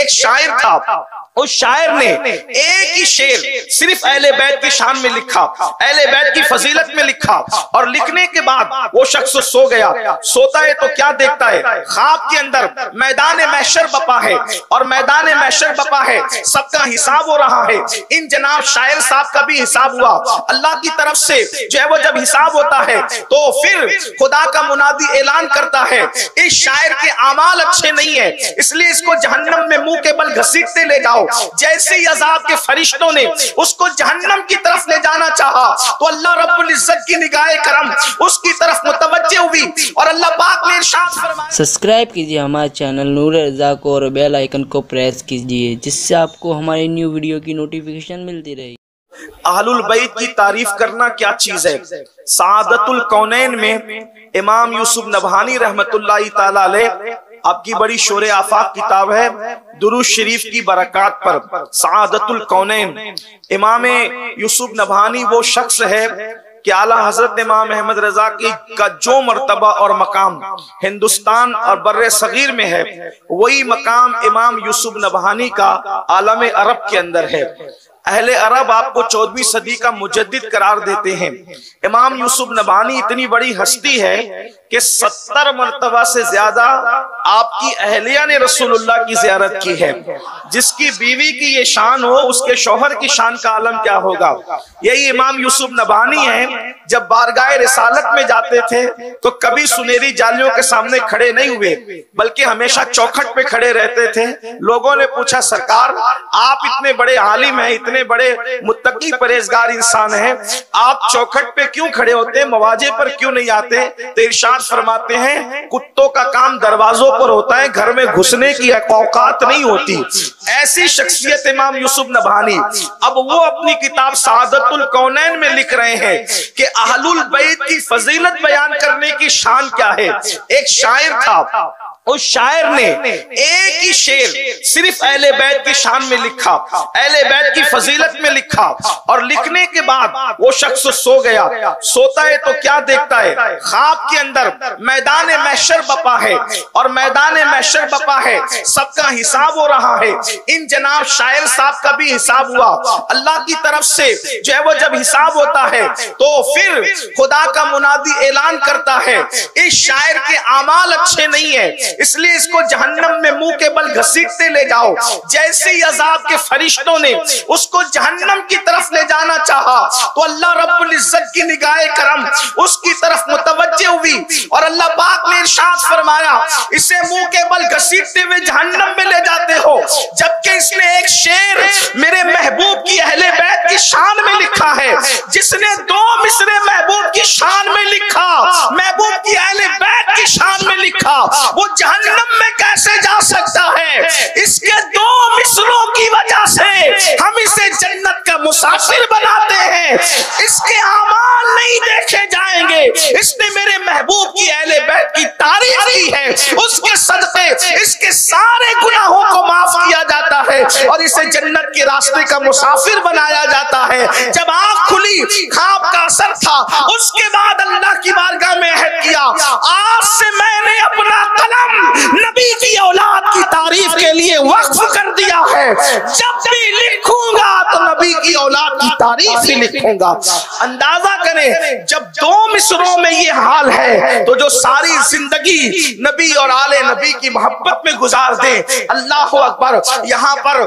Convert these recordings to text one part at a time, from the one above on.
एक शायर था, उस शायर ने एक ही शेर सिर्फ अहले बैत की शान में लिखा, अहले बैत की फजीलत में लिखा, और लिखने के बाद वो शख्स सो गया। सोता है तो क्या देखता है, ख्वाब के अंदर मैदान महशर बपा है, और मैदान महशर बपा है, सबका हिसाब हो रहा है। इन जनाब शायर साहब का भी हिसाब हुआ अल्लाह की तरफ से। जो है वो जब हिसाब होता है तो फिर खुदा का मुनादी ऐलान करता है, इस शायर के अमाल अच्छे नहीं है, इसलिए इसको जहन्नम में मुंह के बल घसीटते ले जाओ। जैसे ही अज़ाब के फरिश्तों ने उसको जहन्नम की तरफ ले जाना चाहा तो अल्लाह रब्बुल इज्जत की निगाहे करम उसकी तरफ मुतवज्जे हुई, और अल्लाह पाक ने इरशाद फरमाया। सब्सक्राइब कीजिए हमारे चैनल नूर रज़ा को और बेल आइकन को प्रेस कीजिए, जिससे आपको हमारी न्यू वीडियो की नोटिफिकेशन मिलती रहे। अहलुल बैत की तारीफ करना क्या चीज है। सादतुल कौनैन में इमाम यूसुफ नबहानी रहमतुल्लाहि ताला अलैह, आपकी बड़ी शोरे आफाक किताब है, दुरूद शरीफ की बरकत पर सादतुल कौनैन। इमाम यूसुफ नबहानी वो शख्स है कि आला हजरत इमाम अहमद रजा की का जो मर्तबा और मकाम हिंदुस्तान और बर्रे सगीर में है, वही मकाम इमाम यूसुफ नबहानी का आलम अरब के अंदर है। अहले अरब आपको 14वीं सदी का मुजद्दिद करार देते हैं। इमाम यूसुफ नबहानी इतनी बड़ी हस्ती है कि 70 मरतबा से ज्यादा आपकी अहलिया ने रसूलुल्लाह की ज़ियारत की है। जिसकी बीवी की ये शान हो, उसके शौहर की शान का आलम क्या होगा। यही इमाम यूसुफ नबहानी है, जब बारगाह रिसालत में जाते थे तो कभी सुनहरी जालियों के सामने खड़े नहीं हुए, बल्कि हमेशा चौखट पे खड़े रहते थे। लोगों ने पूछा, सरकार आप इतने बड़े आलिम हैं, इतने बड़े मुत्तकी परहेजगार इंसान हैं, आप चौखट पे क्यों खड़े होते, मवाजे पर क्यों नहीं आते। तो इरशाद फरमाते हैं, कुत्तों का काम दरवाजों पर होता है, घर में घुसने की औकात नहीं होती। ऐसी शख्सियत इमाम यूसुफ नबहानी। अब वो अपनी किताब सादतुल कौनैन में लिख रहे हैं कि अहलुल बैत की फजीलत बयान करने की शान क्या है। एक शायर था, उस शायर ने एक ही शेर सिर्फ अहले बैत की शान में लिखा, अहले बैत की फजीलत में लिखा, और लिखने के बाद वो शख्स सो गया। सोता है तो क्या देखता है, ख्वाब के अंदर मैदान महशर बपा है, और मैदान महशर बपा है, सबका हिसाब हो रहा है। इन जनाब शायर साहब का भी हिसाब हुआ अल्लाह की तरफ से। जो है वो जब हिसाब होता है तो फिर खुदा का मुनादी ऐलान करता है, इस शायर के अमाल अच्छे नहीं है, इसलिए इसको जहन्नम में मुंह के बल घसीटते ले जाओ। जैसे ही अज़ाब के फरिश्तों ने उसको जहन्नम की तरफ ले जाना चाहा तो अल्लाह रब्बुल इज्जत की निगाहे करम उसकी तरफ मुतवज्जे हुई, और अल्लाह पाक ने इरशाद फरमाया, इसे मुंह के बल घसीटते हुए जहन्नम में ले जाते हो, जबकि इसने एक शेर मेरे महबूब की अहले बैत की शान में लिखा है। जिसने 2 मिसरे महबूब की शान में लिखा, महबूब की अहले बैत की शान में लिखा, वो जहन्नम में कैसे जा सकता है। इसके 2 मिसरों की वजह से हम इसे जन्नत का मुसाफिर बनाते हैं। इसके अमाल नहीं देखे जाएंगे, इसने मेरे महबूब की अहले बैत की तारीफ की है, उसके सदक़े इसके सारे गुनाहों को माफ किया जाता है और इसे जन्नत के रास्ते का मुसाफिर बनाया जाता है। जब आँख खुली, ख्वाब का असर था, उसके बाद अल्लाह की बारगाह में अहद किया, आज से मैंने अपना कलम नबी की औलाद की तारीफ के लिए वक्फ कर दिया है। जब भी लिखूंगा तो नबी की औलाद की तारीफ ही लिखूंगा। अंदाजा करें, जब 2 मिसरों में ये हाल है तो जो सारी जिंदगी नबी और आले नबी की मोहब्बत में गुजार दे। अल्लाह अकबर। यहाँ पर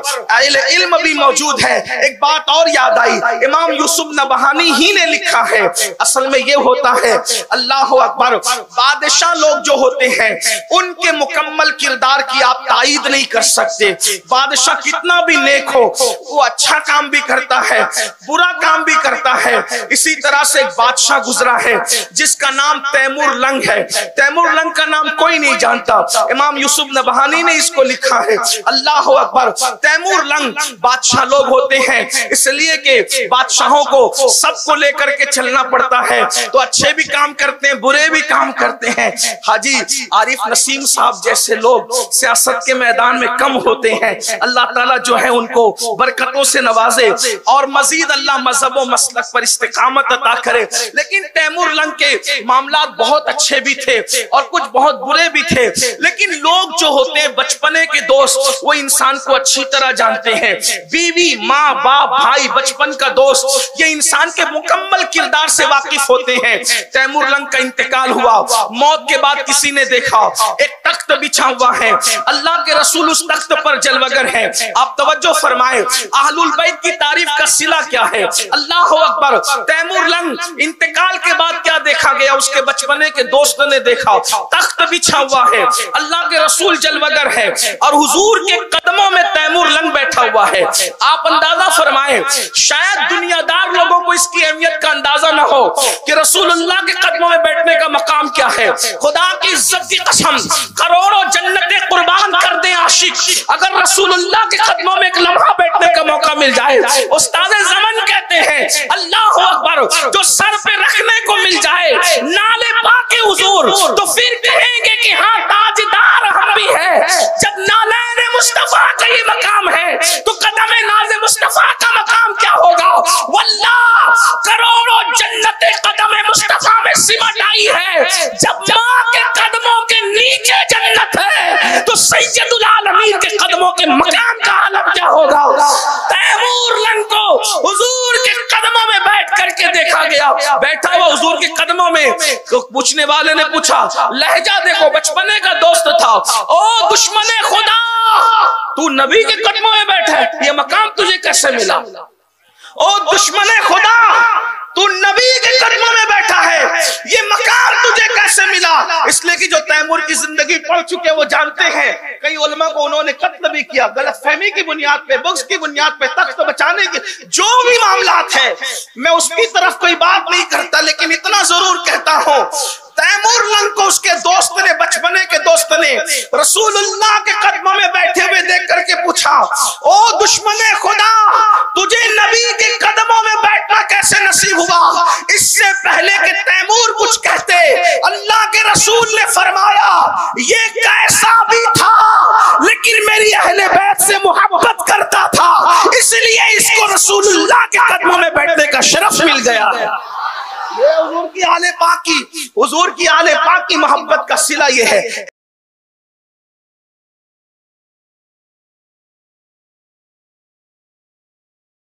इल्म भी मौजूद है। एक बात और याद आई, इमाम यूसुफ नबहानी ही ने लिखा है। असल में ये होता है, अल्लाह अकबर, बादशाह लोग जो होते हैं उनके मुकम्मल किरदार की आप तायीद नहीं कर सकते। बादशाह कितना भी नेक हो, वो अच्छा काम भी करता है, बुरा काम भी करता है। इसी तरह से एक बादशाह गुजरा है जिसका नाम तैमूर लंग है। तैमूर लंग का नाम कोई नहीं जानता, इमाम यूसुफ नबहानी ने इसको लिखा है। अल्लाह अकबर। तैमूर लंग बादशाह लोग होते हैं, इसलिए कि बादशाहों को सबको लेकर के चलना पड़ता है, तो अच्छे भी काम करते हैं, बुरे भी काम करते हैं। हाजी आरिफ नसीम साहब जैसे लोग सियासत के मैदान में कम होते हैं। अल्लाह ताला जो है उनको बरकतों से नवाजे और मजीद अल्लाह मजहब व मसलक पर इस्तिकामत अता करे। लेकिन तैमूर लंग के मामलात बहुत अच्छे भी थे और कुछ बहुत बुरे भी थे। लेकिन लोग जो होते हैं बचपने के दोस्त, वो इंसान को अच्छी तरह जानते हैं। बीवी, माँ, बाप, भाई, बचपन का दोस्त, ये इंसान के मुकम्मल किरदार से वाकिफ होते हैं। तैमूर लंग का इंतकाल हुआ। मौत के बाद किसी ने देखा एक तख्त बिछा हुआ है, अल्लाह के रसूल उस तख्त पर जलवगर है। आप तवज्जो फरमाएं, अहलुल बैत की तारीफ का सिला क्या है। अल्लाह अकबर। तैमूर लंग इंतकाल के बाद क्या देखा गया, उसके बचपने के दोस्त ने देखा तख्त बिछा हुआ है, अल्लाह के रसूल जलवगर है और हुजूर के कदमों में तैमूर लंग बैठा हुआ है। आप अंदाजा फरमाएं, शायद दुनियादार लोगों को इसकी अहमियत का अंदाजा ना हो कि रसूलुल्लाह के कदमों में बैठने का मकाम क्या है। खुदा की इज्जत की कसम, करोड़ों जन्नतें कुर्बान कर दे आशिक, अगर रसूलुल्लाह के कदमों में एक लम्हा बैठने का मौका मिल जाए। उस्ताद ज़मन कहते हैं अल्लाह अकबर, जो सर पे रखने को मिल जाए नाले पाके हुजूर, तो फिर कहेंगे कि हाँ ताजदार हम भी है। जब नाले मुस्तफा का ये मकाम है तो कदम नाज़े मुस्तफा का मकाम क्या होगा। वल्लाह करोड़ों जन्नतें कदम मुस्तफा में सिमट आई है। जब माँ के कदमों के नीचे जन्नत है तो सैयदुल आलमीन के कदमों के मकाम का आलम क्या होगा। तैमूर लंग को हुजूर के कदमों में बैठ करके देखा गया, बैठा हुआ हुजूर के कदमों में। तो पूछने वाले ने पूछा, लहजा देखो, बचपने का दोस्त था। ओ दुश्मने खुदा, तू नबी के कदमों में बैठा है, ये मकाम तुझे कैसे मिला। ओ दुश्मने खुदा, तू नबी के कदमों में बैठा है, ये मकाम तुझे कैसे मिला। इसलिए कि जो तैमूर की जिंदगी पढ़ चुके वो जानते हैं, कई उलमा को उन्होंने कत्ल भी किया, गलतफहमी की बुनियाद पे, बुग़्ज़ की बुनियाद पे, तख्त बचाने की जो भी मामलात है, मैं उसकी तरफ कोई बात नहीं करता। लेकिन इतना जरूर कहता हूं, तैमूर लंग को उसके दोस्त ने, बचपने के दोस्त ने रसूलुल्लाह के कदमों में बैठे हुए देख करके पूछा, ओ दुश्मने खुदा, तुझे नबी के कदमों में बैठना कैसे नसीब हुआ। इससे पहले कि तैमूर कुछ कहते, अल्लाह के रसूल ने फरमाया, ये कैसा भी था लेकिन मेरी अहले बैत से मोहब्बत करता था, इसलिए इसको रसूलुल्लाह के कदमों में बैठने का शरफ मिल गया है। ये हुजूर की आले पाक की मोहब्बत का सिला ये है।